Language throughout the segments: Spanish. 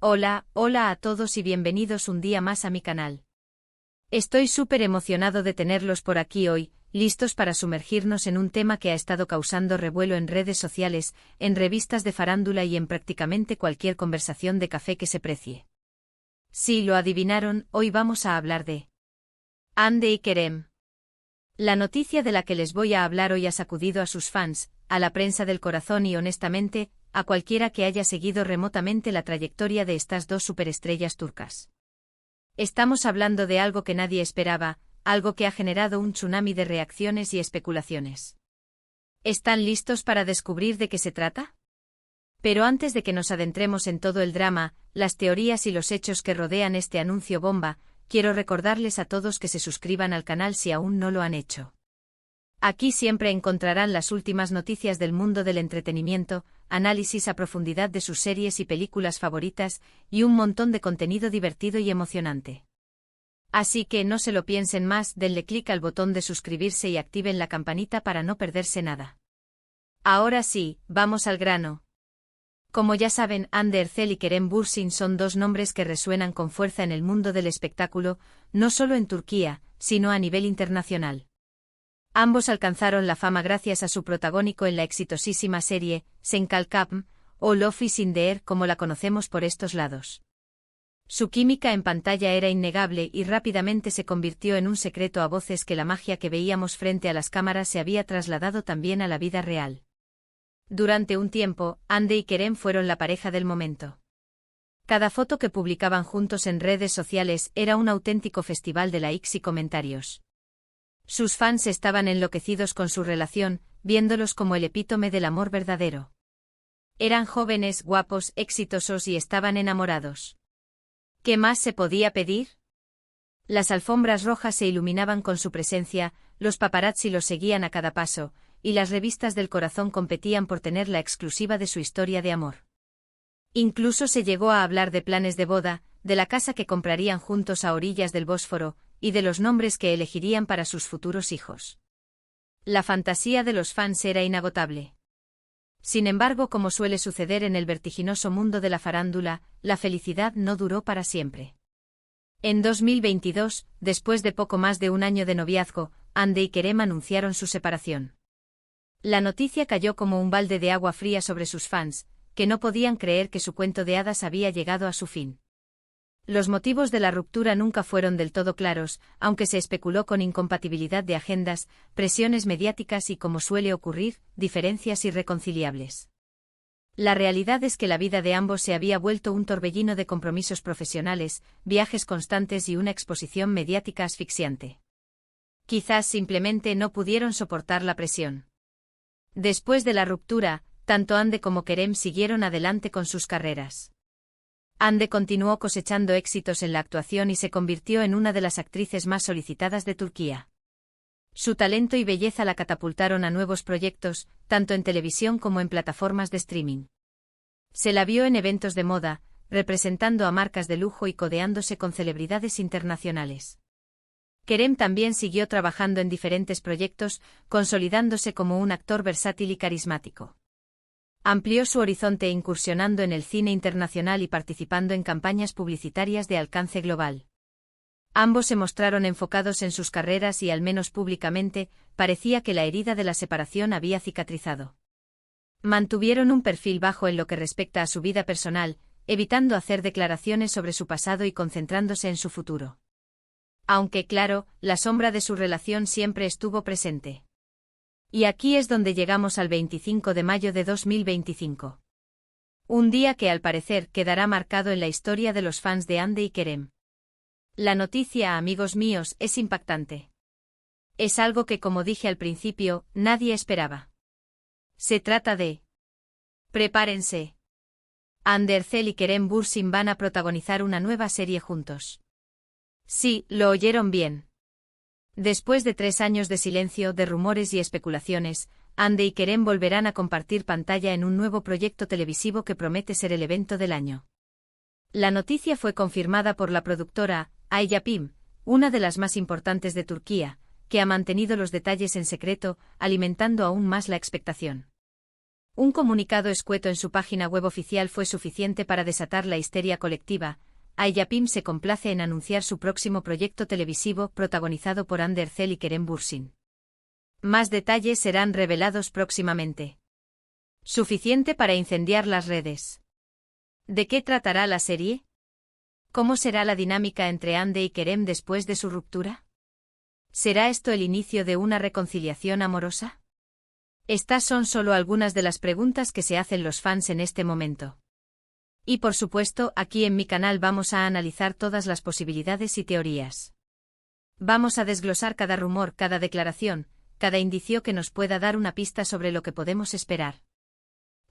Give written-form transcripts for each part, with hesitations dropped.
Hola a todos y bienvenidos un día más a mi canal. Estoy súper emocionado de tenerlos por aquí hoy, listos para sumergirnos en un tema que ha estado causando revuelo en redes sociales, en revistas de farándula y en prácticamente cualquier conversación de café que se precie. Sí, lo adivinaron, hoy vamos a hablar de Hande y Kerem. La noticia de la que les voy a hablar hoy ha sacudido a sus fans, a la prensa del corazón y honestamente, a cualquiera que haya seguido remotamente la trayectoria de estas dos superestrellas turcas. Estamos hablando de algo que nadie esperaba, algo que ha generado un tsunami de reacciones y especulaciones. ¿Están listos para descubrir de qué se trata? Pero antes de que nos adentremos en todo el drama, las teorías y los hechos que rodean este anuncio bomba, quiero recordarles a todos que se suscriban al canal si aún no lo han hecho. Aquí siempre encontrarán las últimas noticias del mundo del entretenimiento, análisis a profundidad de sus series y películas favoritas, y un montón de contenido divertido y emocionante. Así que no se lo piensen más, denle clic al botón de suscribirse y activen la campanita para no perderse nada. Ahora sí, vamos al grano. Como ya saben, Hande Erçel y Kerem Bürsin son dos nombres que resuenan con fuerza en el mundo del espectáculo, no solo en Turquía, sino a nivel internacional. Ambos alcanzaron la fama gracias a su protagónico en la exitosísima serie, Sen Kalkapm, o Love is in the Air como la conocemos por estos lados. Su química en pantalla era innegable y rápidamente se convirtió en un secreto a voces que la magia que veíamos frente a las cámaras se había trasladado también a la vida real. Durante un tiempo, Hande y Kerem fueron la pareja del momento. Cada foto que publicaban juntos en redes sociales era un auténtico festival de likes y comentarios. Sus fans estaban enloquecidos con su relación, viéndolos como el epítome del amor verdadero. Eran jóvenes, guapos, exitosos y estaban enamorados. ¿Qué más se podía pedir? Las alfombras rojas se iluminaban con su presencia, los paparazzi los seguían a cada paso, y las revistas del corazón competían por tener la exclusiva de su historia de amor. Incluso se llegó a hablar de planes de boda, de la casa que comprarían juntos a orillas del Bósforo, y de los nombres que elegirían para sus futuros hijos. La fantasía de los fans era inagotable. Sin embargo, como suele suceder en el vertiginoso mundo de la farándula, la felicidad no duró para siempre. En 2022, después de poco más de un año de noviazgo, Hande y Kerem anunciaron su separación. La noticia cayó como un balde de agua fría sobre sus fans, que no podían creer que su cuento de hadas había llegado a su fin. Los motivos de la ruptura nunca fueron del todo claros, aunque se especuló con incompatibilidad de agendas, presiones mediáticas y, como suele ocurrir, diferencias irreconciliables. La realidad es que la vida de ambos se había vuelto un torbellino de compromisos profesionales, viajes constantes y una exposición mediática asfixiante. Quizás simplemente no pudieron soportar la presión. Después de la ruptura, tanto Hande como Kerem siguieron adelante con sus carreras. Hande continuó cosechando éxitos en la actuación y se convirtió en una de las actrices más solicitadas de Turquía. Su talento y belleza la catapultaron a nuevos proyectos, tanto en televisión como en plataformas de streaming. Se la vio en eventos de moda, representando a marcas de lujo y codeándose con celebridades internacionales. Kerem también siguió trabajando en diferentes proyectos, consolidándose como un actor versátil y carismático. Amplió su horizonte incursionando en el cine internacional y participando en campañas publicitarias de alcance global. Ambos se mostraron enfocados en sus carreras y, al menos públicamente, parecía que la herida de la separación había cicatrizado. Mantuvieron un perfil bajo en lo que respecta a su vida personal, evitando hacer declaraciones sobre su pasado y concentrándose en su futuro. Aunque, claro, la sombra de su relación siempre estuvo presente. Y aquí es donde llegamos al 25 de mayo de 2025. Un día que al parecer quedará marcado en la historia de los fans de Hande y Kerem. La noticia, amigos míos, es impactante. Es algo que, como dije al principio, nadie esperaba. Se trata de... Prepárense. Hande Erçel y Kerem Bürsin van a protagonizar una nueva serie juntos. Sí, lo oyeron bien. Después de 3 años de silencio, de rumores y especulaciones, Hande y Kerem volverán a compartir pantalla en un nuevo proyecto televisivo que promete ser el evento del año. La noticia fue confirmada por la productora, Ay Yapım, una de las más importantes de Turquía, que ha mantenido los detalles en secreto, alimentando aún más la expectación. Un comunicado escueto en su página web oficial fue suficiente para desatar la histeria colectiva. Ayapim se complace en anunciar su próximo proyecto televisivo protagonizado por Ander Zel y Kerem Bürsin. Más detalles serán revelados próximamente. Suficiente para incendiar las redes. ¿De qué tratará la serie? ¿Cómo será la dinámica entre Hande y Kerem después de su ruptura? ¿Será esto el inicio de una reconciliación amorosa? Estas son solo algunas de las preguntas que se hacen los fans en este momento. Y por supuesto, aquí en mi canal vamos a analizar todas las posibilidades y teorías. Vamos a desglosar cada rumor, cada declaración, cada indicio que nos pueda dar una pista sobre lo que podemos esperar.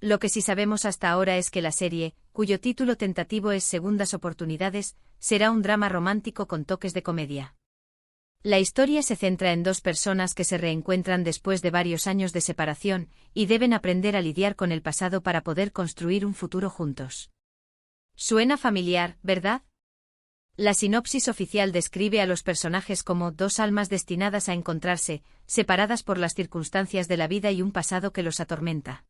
Lo que sí sabemos hasta ahora es que la serie, cuyo título tentativo es Segundas Oportunidades, será un drama romántico con toques de comedia. La historia se centra en dos personas que se reencuentran después de varios años de separación y deben aprender a lidiar con el pasado para poder construir un futuro juntos. Suena familiar, ¿verdad? La sinopsis oficial describe a los personajes como dos almas destinadas a encontrarse, separadas por las circunstancias de la vida y un pasado que los atormenta.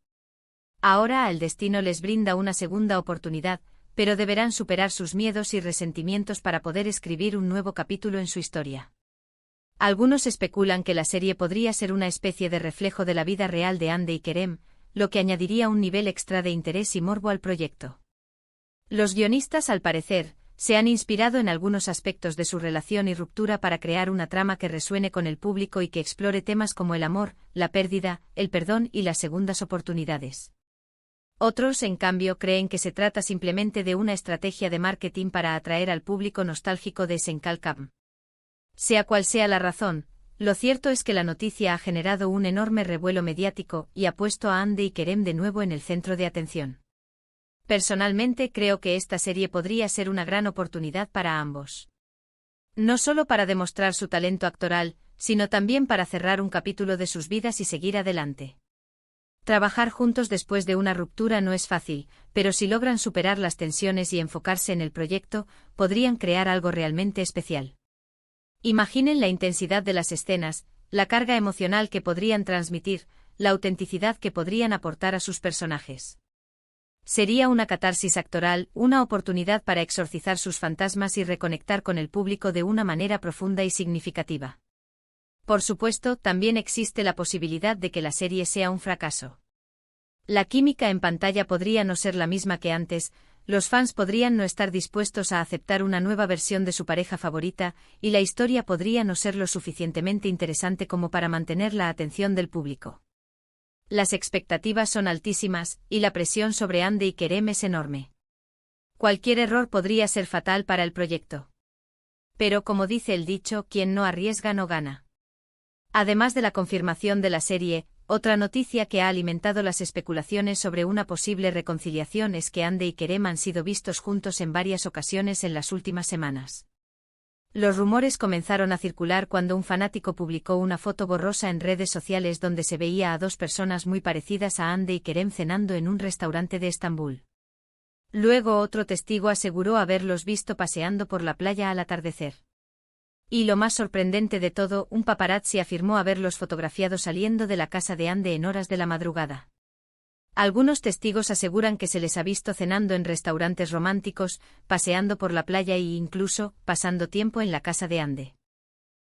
Ahora el destino les brinda una segunda oportunidad, pero deberán superar sus miedos y resentimientos para poder escribir un nuevo capítulo en su historia. Algunos especulan que la serie podría ser una especie de reflejo de la vida real de Hande y Kerem, lo que añadiría un nivel extra de interés y morbo al proyecto. Los guionistas, al parecer, se han inspirado en algunos aspectos de su relación y ruptura para crear una trama que resuene con el público y que explore temas como el amor, la pérdida, el perdón y las segundas oportunidades. Otros, en cambio, creen que se trata simplemente de una estrategia de marketing para atraer al público nostálgico de Senkalkam. Sea cual sea la razón, lo cierto es que la noticia ha generado un enorme revuelo mediático y ha puesto a Hande y Kerem de nuevo en el centro de atención. Personalmente creo que esta serie podría ser una gran oportunidad para ambos. No solo para demostrar su talento actoral, sino también para cerrar un capítulo de sus vidas y seguir adelante. Trabajar juntos después de una ruptura no es fácil, pero si logran superar las tensiones y enfocarse en el proyecto, podrían crear algo realmente especial. Imaginen la intensidad de las escenas, la carga emocional que podrían transmitir, la autenticidad que podrían aportar a sus personajes. Sería una catarsis actoral, una oportunidad para exorcizar sus fantasmas y reconectar con el público de una manera profunda y significativa. Por supuesto, también existe la posibilidad de que la serie sea un fracaso. La química en pantalla podría no ser la misma que antes, los fans podrían no estar dispuestos a aceptar una nueva versión de su pareja favorita, y la historia podría no ser lo suficientemente interesante como para mantener la atención del público. Las expectativas son altísimas, y la presión sobre Hande y Kerem es enorme. Cualquier error podría ser fatal para el proyecto. Pero como dice el dicho, quien no arriesga no gana. Además de la confirmación de la serie, otra noticia que ha alimentado las especulaciones sobre una posible reconciliación es que Hande y Kerem han sido vistos juntos en varias ocasiones en las últimas semanas. Los rumores comenzaron a circular cuando un fanático publicó una foto borrosa en redes sociales donde se veía a dos personas muy parecidas a Hande y Kerem cenando en un restaurante de Estambul. Luego otro testigo aseguró haberlos visto paseando por la playa al atardecer. Y lo más sorprendente de todo, un paparazzi afirmó haberlos fotografiado saliendo de la casa de Hande en horas de la madrugada. Algunos testigos aseguran que se les ha visto cenando en restaurantes románticos, paseando por la playa e incluso, pasando tiempo en la casa de Hande.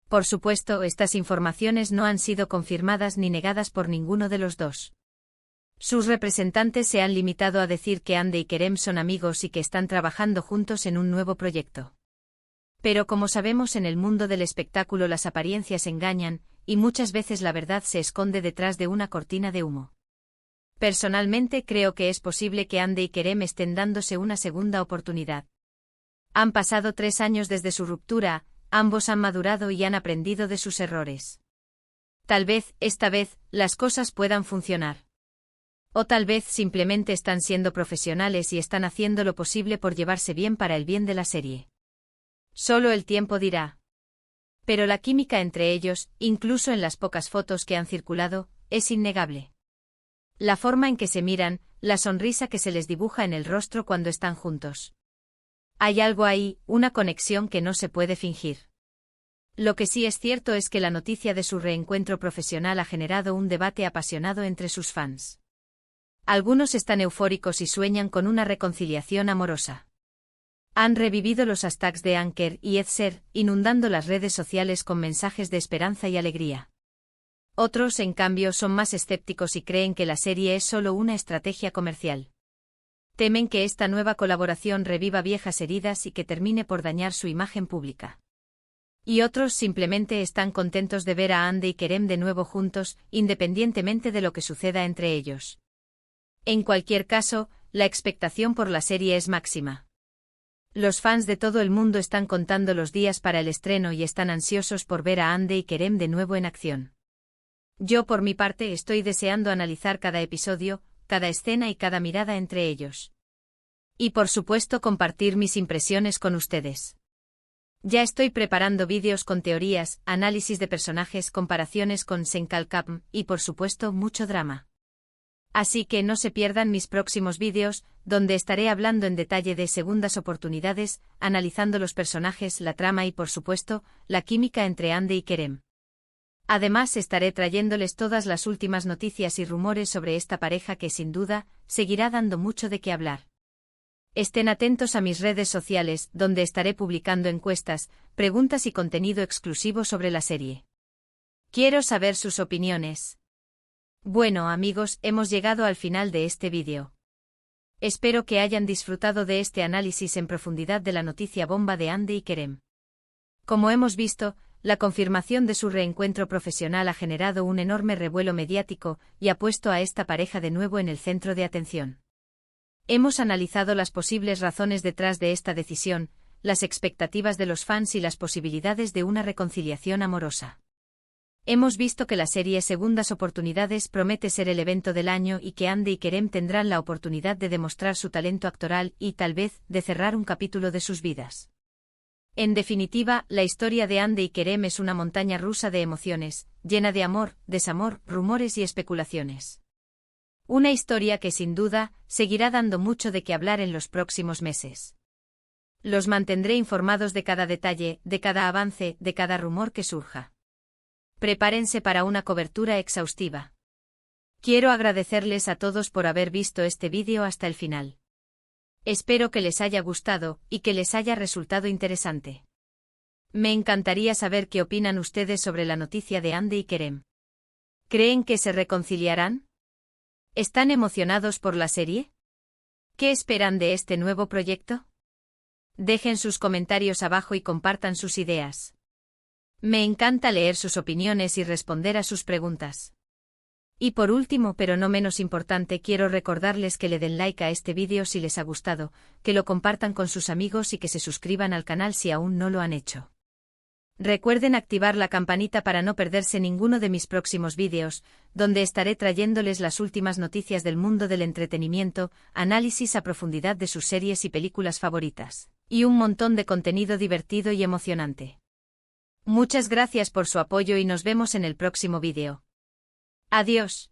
Por supuesto, estas informaciones no han sido confirmadas ni negadas por ninguno de los dos. Sus representantes se han limitado a decir que Hande y Kerem son amigos y que están trabajando juntos en un nuevo proyecto. Pero como sabemos, en el mundo del espectáculo las apariencias engañan, y muchas veces la verdad se esconde detrás de una cortina de humo. Personalmente creo que es posible que Hande y Kerem estén dándose una segunda oportunidad. Han pasado 3 años desde su ruptura, ambos han madurado y han aprendido de sus errores. Tal vez, esta vez, las cosas puedan funcionar. O tal vez simplemente están siendo profesionales y están haciendo lo posible por llevarse bien para el bien de la serie. Solo el tiempo dirá. Pero la química entre ellos, incluso en las pocas fotos que han circulado, es innegable. La forma en que se miran, la sonrisa que se les dibuja en el rostro cuando están juntos. Hay algo ahí, una conexión que no se puede fingir. Lo que sí es cierto es que la noticia de su reencuentro profesional ha generado un debate apasionado entre sus fans. Algunos están eufóricos y sueñan con una reconciliación amorosa. Han revivido los hashtags de Anker y Edser, inundando las redes sociales con mensajes de esperanza y alegría. Otros, en cambio, son más escépticos y creen que la serie es solo una estrategia comercial. Temen que esta nueva colaboración reviva viejas heridas y que termine por dañar su imagen pública. Y otros simplemente están contentos de ver a Hande y Kerem de nuevo juntos, independientemente de lo que suceda entre ellos. En cualquier caso, la expectación por la serie es máxima. Los fans de todo el mundo están contando los días para el estreno y están ansiosos por ver a Hande y Kerem de nuevo en acción. Yo por mi parte estoy deseando analizar cada episodio, cada escena y cada mirada entre ellos. Y por supuesto compartir mis impresiones con ustedes. Ya estoy preparando vídeos con teorías, análisis de personajes, comparaciones con Senkalkapm y por supuesto mucho drama. Así que no se pierdan mis próximos vídeos, donde estaré hablando en detalle de segundas oportunidades, analizando los personajes, la trama y por supuesto, la química entre Hande y Kerem. Además estaré trayéndoles todas las últimas noticias y rumores sobre esta pareja que sin duda, seguirá dando mucho de qué hablar. Estén atentos a mis redes sociales, donde estaré publicando encuestas, preguntas y contenido exclusivo sobre la serie. Quiero saber sus opiniones. Bueno amigos, hemos llegado al final de este vídeo. Espero que hayan disfrutado de este análisis en profundidad de la noticia bomba de Hande y Kerem. Como hemos visto, la confirmación de su reencuentro profesional ha generado un enorme revuelo mediático y ha puesto a esta pareja de nuevo en el centro de atención. Hemos analizado las posibles razones detrás de esta decisión, las expectativas de los fans y las posibilidades de una reconciliación amorosa. Hemos visto que la serie Segundas Oportunidades promete ser el evento del año y que Hande y Kerem tendrán la oportunidad de demostrar su talento actoral y, tal vez, de cerrar un capítulo de sus vidas. En definitiva, la historia de Hande y Kerem es una montaña rusa de emociones, llena de amor, desamor, rumores y especulaciones. Una historia que sin duda, seguirá dando mucho de qué hablar en los próximos meses. Los mantendré informados de cada detalle, de cada avance, de cada rumor que surja. Prepárense para una cobertura exhaustiva. Quiero agradecerles a todos por haber visto este vídeo hasta el final. Espero que les haya gustado y que les haya resultado interesante. Me encantaría saber qué opinan ustedes sobre la noticia de Hande y Kerem. ¿Creen que se reconciliarán? ¿Están emocionados por la serie? ¿Qué esperan de este nuevo proyecto? Dejen sus comentarios abajo y compartan sus ideas. Me encanta leer sus opiniones y responder a sus preguntas. Y por último, pero no menos importante, quiero recordarles que le den like a este vídeo si les ha gustado, que lo compartan con sus amigos y que se suscriban al canal si aún no lo han hecho. Recuerden activar la campanita para no perderse ninguno de mis próximos vídeos, donde estaré trayéndoles las últimas noticias del mundo del entretenimiento, análisis a profundidad de sus series y películas favoritas, y un montón de contenido divertido y emocionante. Muchas gracias por su apoyo y nos vemos en el próximo vídeo. Adiós.